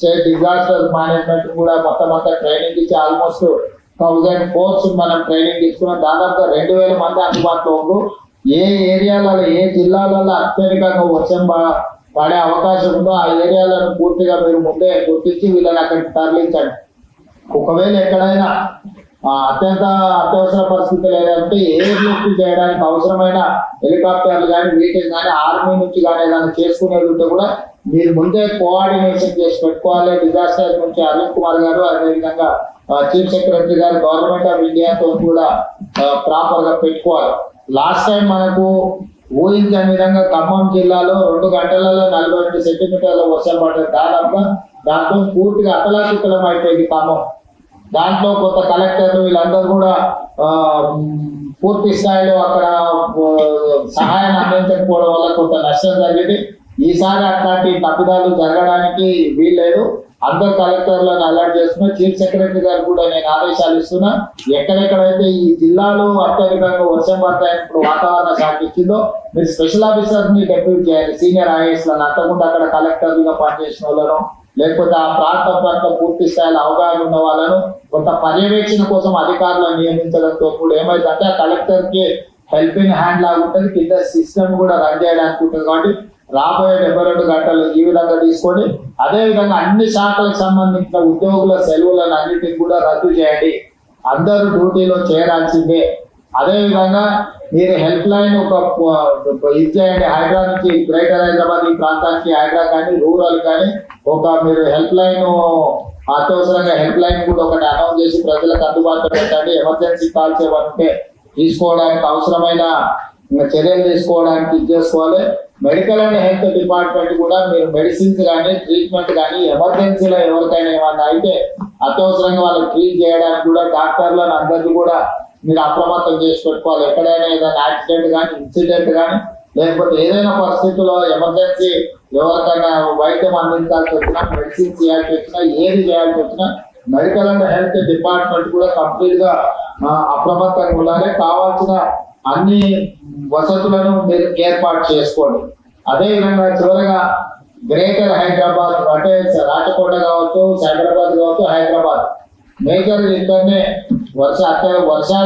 State disaster management కూడా మొత్తం అంతా ట్రైనింగ్ ఇచ్చి ఆల్మోస్ట్ 1000 కోర్స్ మనం ట్రైనింగ్ ఇస్తున్నాం. దాదాపుగా 2000 మంది అందుబాటులో ఉండు. ఏ ఏరియాలలో ఏ జిల్లాలలో అత్యధికంగా వర్షం పడే అవకాశం ఉందో ఆ ఏరియాలను పూర్తిగా మీరు ముందే గుర్తించి వీళ్ళని అక్కడికి తరలించండి. ఒకవేళ ఎక్కడైనా అత్యవసర పరిస్థితులు ఏదంటే ఎయిర్ లిఫ్ట్ చేయడానికి అవసరమైన హెలికాప్టర్లు కానీ వీటిని కానీ ఆర్మీ నుంచి కానీ ఏదైనా చేసుకునేది ఉంటే కూడా మీరు ముందే కోఆర్డినేషన్ చేసి పెట్టుకోవాలి. డిజాస్టర్ నుంచి అరుణ్ కుమార్ గారు, అదేవిధంగా చీఫ్ సెక్రటరీ గారు గవర్నమెంట్ ఆఫ్ ఇండియాతో కూడా ప్రాపర్ గా పెట్టుకోవాలి. లాస్ట్ టైం మనకు ఊహించని విధంగా ఖమ్మం జిల్లాలో 2 గంటలలో 42 సెంటీమీటర్ల వర్షం పడ్డది. దాదాపుగా దాంతో పూర్తిగా అతలాకుతలం అయిపోయింది ఖమ్మం. దాంట్లో కొత్త కలెక్టర్లు వీళ్ళందరూ కూడా పూర్తి స్థాయిలో అక్కడ సహాయాన్ని అందించకపోవడం వల్ల కొంత నష్టం జరిగింది. ఈసారి అట్లాంటి తప్పిదాలు జరగడానికి వీల్లేదు. అందరు కలెక్టర్లను అలర్ట్ చేస్తున్నా. చీఫ్ సెక్రటరీ గారు కూడా నేను ఆదేశాలు ఇస్తున్నా. ఎక్కడెక్కడైతే ఈ జిల్లాలో అత్యధికంగా వర్షం పడతాయని వాతావరణ శాఖ ఇచ్చిందో మీరు స్పెషల్ ఆఫీసర్స్ ని డెప్యూట్ చేయాలి. సీనియర్ ఐఏఎస్ లను అంతకుండా అక్కడ కలెక్టర్లుగా పనిచేసిన వాళ్ళను, లేకపోతే ఆ ప్రాంతం పట్ల పూర్తి స్థాయిలో అవగాహన ఉన్న వాళ్ళను కొంత పర్యవేక్షణ కోసం అధికారులను నియమించడంతో కూడా ఏమైందంటే ఆ కలెక్టర్ కి హెల్పింగ్ హ్యాండ్ లాగా ఉంటుంది. కింద సిస్టమ్ కూడా రన్ చేయడానికి ఉంటుంది. కాబట్టి రాబోయే 72 గంటలు ఈ విధంగా తీసుకోండి. అదేవిధంగా అన్ని శాఖలకు సంబంధించిన ఉద్యోగుల సెలవులను అన్నిటిని కూడా రద్దు చేయండి. అందరూ డ్యూటీలో చేరాల్సిందే. అదేవిధంగా మీరు హెల్ప్ లైన్ ఇది చేయండి. హైడ్రా నుంచి గ్రేటర్ హైదరాబాద్ ఈ ప్రాంతానికి హైడ్రా కానీ రూరల్ కానీ మీరు హెల్ప్ లైన్ అత్యవసరంగా హెల్ప్ లైన్ కూడా ఒకటి అనౌన్స్ చేసి ప్రజలకు అందుబాటులో పెట్టండి. ఎమర్జెన్సీ కాల్స్ ఏమంటే తీసుకోవడానికి అవసరమైన చర్యలు తీసుకోవడానికి చేసుకోవాలి. మెడికల్ అండ్ హెల్త్ డిపార్ట్మెంట్ కూడా మీరు మెడిసిన్స్ కానీ ట్రీట్మెంట్ కానీ ఎమర్జెన్సీలో ఎవరికైనా ఏమన్నా అయితే అత్యవసరంగా వాళ్ళకి ట్రీట్ చేయడానికి కూడా డాక్టర్లను అందరినీ కూడా మీరు అప్రమత్తం చేసి పెట్టుకోవాలి. ఎక్కడైనా ఏదైనా యాక్సిడెంట్ కానీ ఇన్సిడెంట్ కానీ లేకపోతే ఏదైనా పరిస్థితుల్లో ఎమర్జెన్సీ ఎవరికైనా వైద్యం అందించాల్సి వచ్చినా, మెడిసిన్స్ చేయాల్సి వచ్చినా, ఏది చేయాల్సి వచ్చినా మెడికల్ అండ్ హెల్త్ డిపార్ట్మెంట్ కూడా కంప్లీట్ గా అప్రమత్తంగా ఉండాలి. కావాల్సిన అన్ని వసతులను మీరు ఏర్పాటు చేసుకోండి. అదేవిధంగా చివరగా గ్రేటర్ హైదరాబాద్ అంటే రాచకొండ కావచ్చు, సైబరాబాద్ కావచ్చు, హైదరాబాద్ మేజర్ ఇక్కడనే వర్షాలు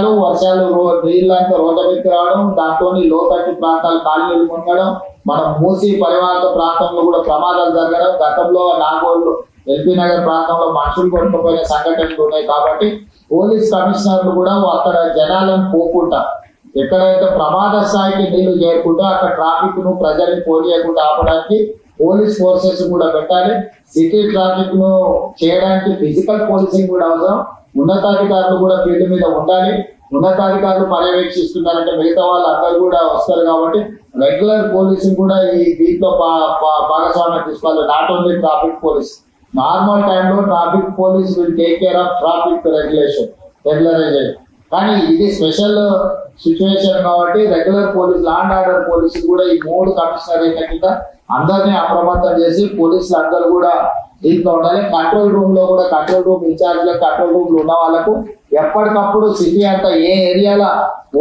నీళ్ళంతా రోడ్ల మీదకి రావడం, దాంతో లోతట్టు ప్రాంతాలు కాలనీలు మునగడం, మనం మూసి పరివాహక ప్రాంతంలో కూడా ప్రమాదాలు జరగడం, గతంలో నాగోళ్ళు ఎల్బీ నగర్ ప్రాంతంలో మనుషులు కొట్టుకుపోయిన సంఘటనలు ఉన్నాయి. కాబట్టి పోలీస్ కమిషనర్లు కూడా అక్కడ జనాలను పోకుండా ఎక్కడైతే ప్రమాద స్థాయికి నీళ్లు చేయకుండా అక్కడ ట్రాఫిక్ ను ప్రజల్ని పోనీయకుండా ఆపడానికి పోలీస్ ఫోర్సెస్ కూడా పెట్టాలి. సిటీ ట్రాఫిక్ ను చేయడానికి ఫిజికల్ పోలీసింగ్ కూడా అవసరం. ఉన్నతాధికారులు కూడా ఫీల్డ్ మీద ఉండాలి. ఉన్నతాధికారులు పర్యవేక్షిస్తున్నారంటే మిగతా వాళ్ళు అందరూ కూడా వస్తారు. కాబట్టి రెగ్యులర్ పోలీసింగ్ కూడా ఈ దీంట్లో భాగస్వామ్యం తీసుకోవాలి. Not only traffic police, normal టైంలో traffic police will take care of traffic regularization. కానీ ఇది స్పెషల్ సిచ్యువేషన్ కాబట్టి regular police, law and order పోలీసులు కూడా ఈ 3 కమిషనరేట్ల కింద అందరినీ అప్రమత్తం చేసి పోలీసులు అందరూ కూడా దీంట్లో ఉండాలి. కంట్రోల్ రూమ్ లో కూడా కంట్రోల్ రూమ్ ఇన్ఛార్జ్లకు, కంట్రోల్ రూమ్ లో ఉన్న వాళ్ళకు ఎప్పటికప్పుడు సిటీ అంతా ఏ ఏరియాలో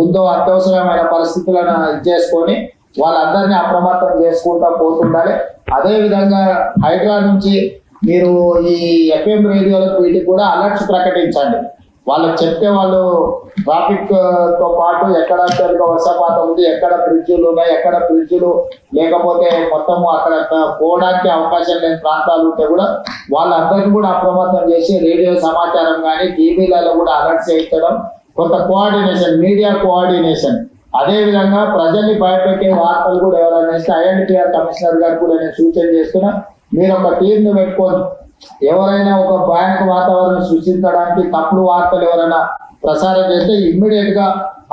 ఉందో అత్యవసరమైన పరిస్థితులను చేసుకొని వాళ్ళందరినీ అప్రమత్తం చేసుకుంటా పోతుండాలి. అదే విధంగా హైడ్రా నుంచి మీరు ఈ ఎఫ్ఎం రేడియోలకు వీటికి కూడా అలర్ట్స్ ప్రకటించండి. వాళ్ళకి చెప్తే వాళ్ళు ట్రాఫిక్ తో పాటు ఎక్కడ వర్షపాతం ఉంది, ఎక్కడ బ్రిడ్జులు ఉన్నాయి, ఎక్కడ బ్రిడ్జులు లేకపోతే మొత్తం అక్కడ పోవడానికి అవకాశం లేని ప్రాంతాలు ఉంటే కూడా వాళ్ళందరినీ కూడా అప్రమత్తం చేసి రేడియో సమాచారం కానీ టీవీలలో కూడా అలర్ట్ చేయించడం, కొంత కోఆర్డినేషన్, మీడియా కోఆర్డినేషన్. అదే విధంగా ప్రజల్ని భయపెట్టే వార్తలు కూడా ఎవరైనా ఇస్తే ఐడెంటిఫైఆర్ కమిషనర్ గారు కూడా నేను సూచన చేస్తున్నా. మీరు ఒక టీంను పెట్టుకొని ఎవరైనా ఒక భయానక వాతావరణం సృష్టించడానికి తప్పుడు వార్తలు ఎవరైనా ప్రసారం చేస్తే ఇమ్మీడియట్ గా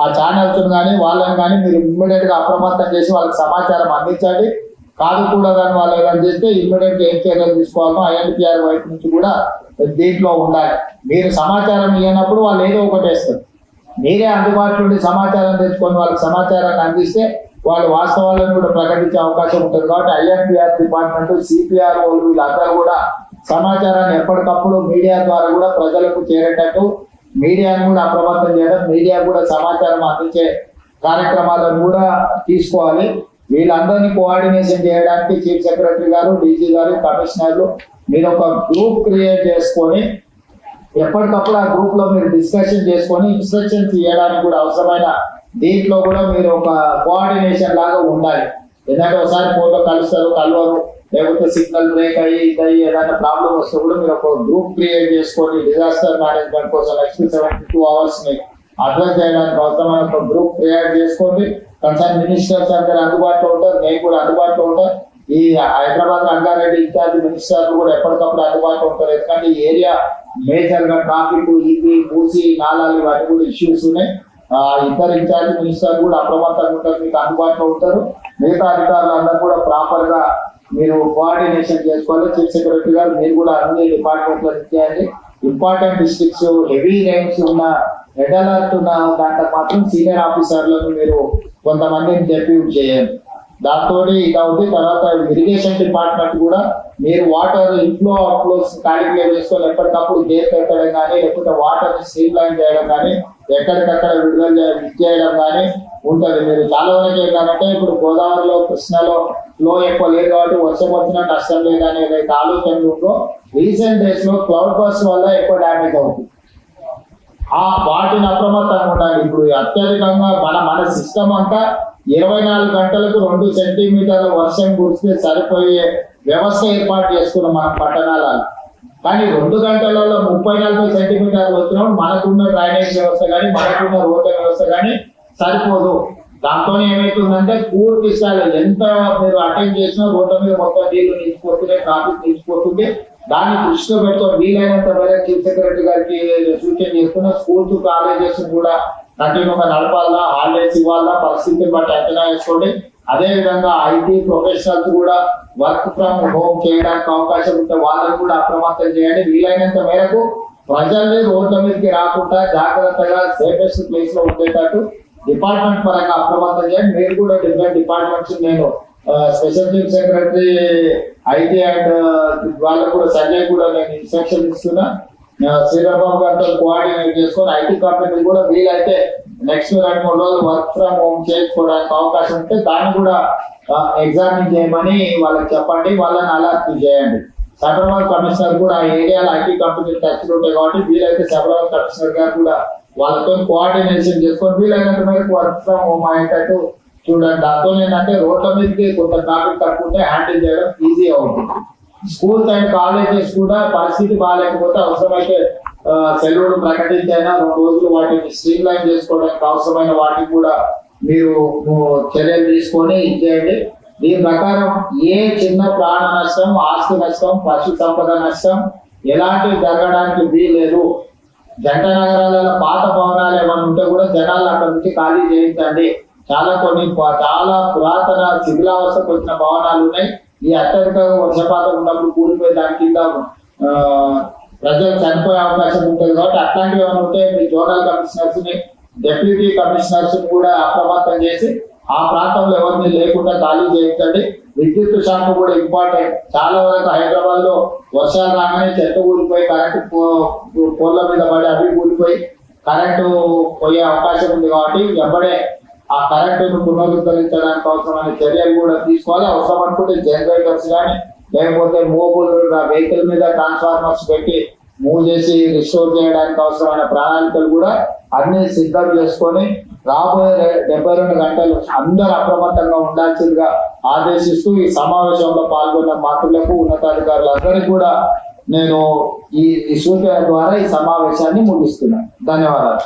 ఆ ఛానల్స్ కానీ వాళ్ళని కానీ మీరు ఇమ్మీడియట్ గా అప్రమత్తం చేసి వాళ్ళకి సమాచారం అందించండి. కాదు కూడా కానీ వాళ్ళు ఏదైనా చేస్తే ఇమ్మీడియట్ గా ఏం చర్యలు తీసుకోవాలో ఐఎన్పిఆర్ వైపు నుంచి కూడా దీంట్లో ఉండాలి. మీరు సమాచారం ఇవ్వనప్పుడు వాళ్ళు ఏదో ఒకటి వేస్తారు. మీరే అందుబాటులో ఉండి సమాచారం తెచ్చుకొని వాళ్ళకి సమాచారాన్ని అందిస్తే వాళ్ళు వాస్తవాలను కూడా ప్రకటించే అవకాశం ఉంటుంది. కాబట్టి ఐఎన్పిఆర్ డిపార్ట్మెంట్, సిపిఆర్ వీళ్ళందరూ కూడా సమాచారాన్ని ఎప్పటికప్పుడు మీడియా ద్వారా కూడా ప్రజలకు చేరేటట్టు మీడియాను కూడా అప్రమత్తం చేయడం, మీడియా కూడా సమాచారం అందించే కార్యక్రమాలను కూడా తీసుకోవాలి. వీళ్ళందరినీ కోఆర్డినేషన్ చేయడానికి చీఫ్ సెక్రటరీ గారు, డీజీ గారు, కమిషనర్లు మీరు ఒక గ్రూప్ క్రియేట్ చేసుకొని ఎప్పటికప్పుడు ఆ గ్రూప్ లో మీరు డిస్కషన్ చేసుకొని ఇన్స్ట్రక్షన్స్ ఇవ్వడానికి కూడా అవసరమైన దీంట్లో కూడా మీరు ఒక కోఆర్డినేషన్ లాగా ఉండాలి. ఎందుకంటే ఒకసారి ఫోన్లో కలుస్తారు, కలవరు, లేకపోతే సిగ్నల్ బ్రేక్ అయ్యి ఇదయ్యి ఏదైనా ప్రాబ్లం వస్తే కూడా మీరు ఒక గ్రూప్ క్రియేట్ చేసుకొని డిజాస్టర్ మేనేజ్మెంట్ కోసం నెక్స్ట్ 72 hours ని అడ్రస్ చేయడానికి అవసరమైన ఒక గ్రూప్ క్రియేట్ చేసుకోండి. కన్సర్న్ మినిస్టర్స్ అందరూ అందుబాటులో ఉంటారు, నేను కూడా అందుబాటులో ఉంటాను. ఈ హైదరాబాద్ రంగారెడ్డి ఇత్యాది మినిస్టర్లు కూడా ఎప్పటికప్పుడు అందుబాటులో ఉంటారు. ఎందుకంటే ఈ ఏరియా మేజర్ గా ట్రాఫిక్, ఇది మూసి నాలాలు ఇవన్నీ కూడా ఇష్యూస్ ఉన్నాయి. ఇద్దరు ఇన్ఛార్జ్ మినిస్టర్లు కూడా అప్రమత్తంగా ఉంటారు, మీకు అందుబాటులో ఉంటారు. మిగతా అధికారులు అందరూ కూడా ప్రాపర్ గా మీరు కోఆర్డినేషన్ చేసుకోవాలి. చీఫ్ సెక్రటరీ గారు మీరు కూడా అన్ని డిపార్ట్మెంట్ లో చేయండి. ఇంపార్టెంట్ డిస్ట్రిక్ట్స్, హెవీ రైన్స్ ఉన్న, రెడ్ అలర్ట్ ఉన్న దాంట్లో మాత్రం సీనియర్ ఆఫీసర్లను మీరు కొంతమందిని డెప్యూట్ చేయండి. దాంతో ఇది అవుతుంది. తర్వాత ఇరిగేషన్ డిపార్ట్మెంట్ కూడా మీరు వాటర్ ఇన్ఫ్లో అవుట్ఫ్లోస్ క్యాలిక్యులేట్ చేసుకొని ఎప్పటికప్పుడు గేట్ పెట్టడం కానీ, లేకపోతే వాటర్ స్ట్రీమ్ లైన్ చేయడం కానీ, ఎక్కడికక్కడ విడుదల చేయడం కానీ ఉంటుంది. మీరు చాలా వరకు ఏంటంటే ఇప్పుడు గోదావరిలో, కృష్ణలో ఫ్లో ఎక్కువ లేదు కాబట్టి వర్షం వచ్చినా నష్టం లేదని ఏదైతే ఆలోచనలు ఉందో రీసెంట్ డేస్ లో క్లౌడ్ బర్స్ట్ వల్ల ఎక్కువ డ్యామేజ్ అవుతుంది. వాటిని అప్రమత్తంగా ఉండాలి. ఇప్పుడు అత్యధికంగా మన సిస్టమ్ అంతా 24 గంటలకు 2 సెంటీమీటర్ల వర్షం కురిస్తే సరిపోయే వ్యవస్థ ఏర్పాటు చేసుకున్నాం మన పట్టణాలలో. కానీ 2 గంటలలో 30-40 సెంటీమీటర్లు వచ్చినప్పుడు మనకున్న డ్రైనేజ్ వ్యవస్థ కానీ, మనకున్న రోడ్డు వ్యవస్థ కానీ సరిపోదు. దాంతో ఏమైతుందంటే పూర్తి స్థాయిలో ఎంత మీరు అటెండ్ చేసినా రోడ్ల మీద మొత్తం నీళ్లు నిలిచిపోతున్నాయి, ట్రాఫిక్ నిలిచిపోతుంది. దాన్ని దృష్టిలో పెట్టుకొని వీలైనంత మేరకు చీఫ్ సెక్రటరీ గారికి సూచన చేస్తున్న స్కూల్స్, కాలేజెస్ కూడా కంటిన్యూగా నడపాలా, హాలిడేస్ ఇవ్వాలా, పరిస్థితిని బట్టి అంచనా వేసుకోండి. అదే విధంగా ఐటీ ప్రొఫెషనల్స్ కూడా వర్క్ ఫ్రమ్ హోమ్ చేయడానికి అవకాశం ఉంటే వాళ్ళని కూడా అప్రమత్తం చేయండి. వీలైనంత మేరకు ప్రజల్ని రోడ్ల మీదకి రాకుండా జాగ్రత్తగా సేఫెస్ట్ ప్లేస్ లో ఉండేటట్టు డిపార్ట్మెంట్ పరంగా అప్రమత్తం చేయండి. మీరు కూడా డిఫరెంట్ డిపార్ట్మెంట్స్, నేను special chief secretary IT and వాళ్ళకు కూడా సంజయ్ కూడా నేను ఇన్స్ట్రక్షన్ ఇస్తున్నా. శ్రీరాబాబు గారితో కోఆర్డినేట్ చేసుకొని ఐటీ కంపెనీ కూడా వీలైతే నెక్స్ట్ 2-3 రోజులు వర్క్ ఫ్రమ్ హోమ్ చేసుకోవడానికి అవకాశం ఉంటే దాన్ని కూడా ఎగ్జామిన్ చేయమని వాళ్ళకి చెప్పండి, వాళ్ళని అలర్ట్ చేయండి. సైబరాబాద్ కమిషనర్ కూడా ఆ ఏరియాలో ఐటీ కంపెనీ టచ్ ఉంటాయి కాబట్టి వీలైతే సైబరాబాద్ కమిషనర్ గారు కూడా వాళ్ళతో కోఆర్డినేషన్ చేసుకొని వీలైనంత మేరకు వర్క్ ఫ్రమ్ హోమ్ అయ్యేటట్టు చూడండి. దాంతో ఏంటంటే రోడ్ల మీదకి కొంత ట్రాఫిక్ తక్కువ ఉంటే హ్యాండిల్ చేయడం ఈజీ అవుతుంది. స్కూల్స్ అండ్ కాలేజెస్ కూడా పరిస్థితి బాగాలేకపోతే అవసరమైతే సెలవులు ప్రకటించైనా 2 రోజులు వాటిని స్ట్రీమ్ లైన్ చేసుకోవడానికి అవసరమైన వాటికి కూడా మీరు చర్యలు తీసుకొని ఇచ్చేయండి. దీని ప్రకారం ఏ చిన్న ప్రాణ నష్టం, ఆస్తి నష్టం, పశు సంపద నష్టం ఎలాంటివి జరగడానికి వీల్లేదు. జంట నగరాలలో పాత భవనాలు ఏమైనా ఉంటే కూడా జనాలు అక్కడ నుంచి ఖాళీ చేయించండి. చాలా పురాతన శిథిలావస్థకు వచ్చిన భవనాలు ఉన్నాయి. ఈ అత్యధికంగా వర్షపాతం ఉన్నప్పుడు కూలిపోయి దాని కింద ప్రజలు చనిపోయే అవకాశం ఉంటుంది కాబట్టి అట్లాంటివి ఏమైనా ఉంటే మీ జోనల్ కమిషనర్స్ ని, డెప్యూటీ కమిషనర్స్ ని కూడా అప్రమత్తం చేసి ఆ ప్రాంతంలో ఎవరిని లేకుండా ఖాళీ చేయించండి. విద్యుత్ శాఖ కూడా ఇంపార్టెంట్. చాలా వరకు హైదరాబాద్ లో వర్షాలు రాగానే చెత్త కూలిపోయి కరెంటు పోల్ల మీద పడి అవి కూలిపోయి కరెంటు పోయే అవకాశం ఉంది కాబట్టి వెంబడే ఆ కరెంటును పునరుద్ధరించడానికి అవసరమైన చర్యలు కూడా తీసుకోవాలి. అవసరం అనుకుంటే జనరేటర్స్ కానీ, లేకపోతే మూవబుల్ వెహికల్ మీద ట్రాన్స్ఫార్మర్స్ పెట్టి మూవ్ చేసి రిస్టోర్ చేయడానికి అవసరమైన ప్రణాళికలు కూడా అన్ని సిద్ధం చేసుకొని రాబోయే 72 గంటలు అందరూ అప్రమత్తంగా ఉండాల్సిందిగా ఆదేశిస్తూ ఈ సమావేశంలో పాల్గొన్న మంత్రులకు, ఉన్నతాధికారులందరికీ కూడా నేను ఈ సూచన ద్వారా ఈ సమావేశాన్ని ముగిస్తున్నాను. ధన్యవాదాలు.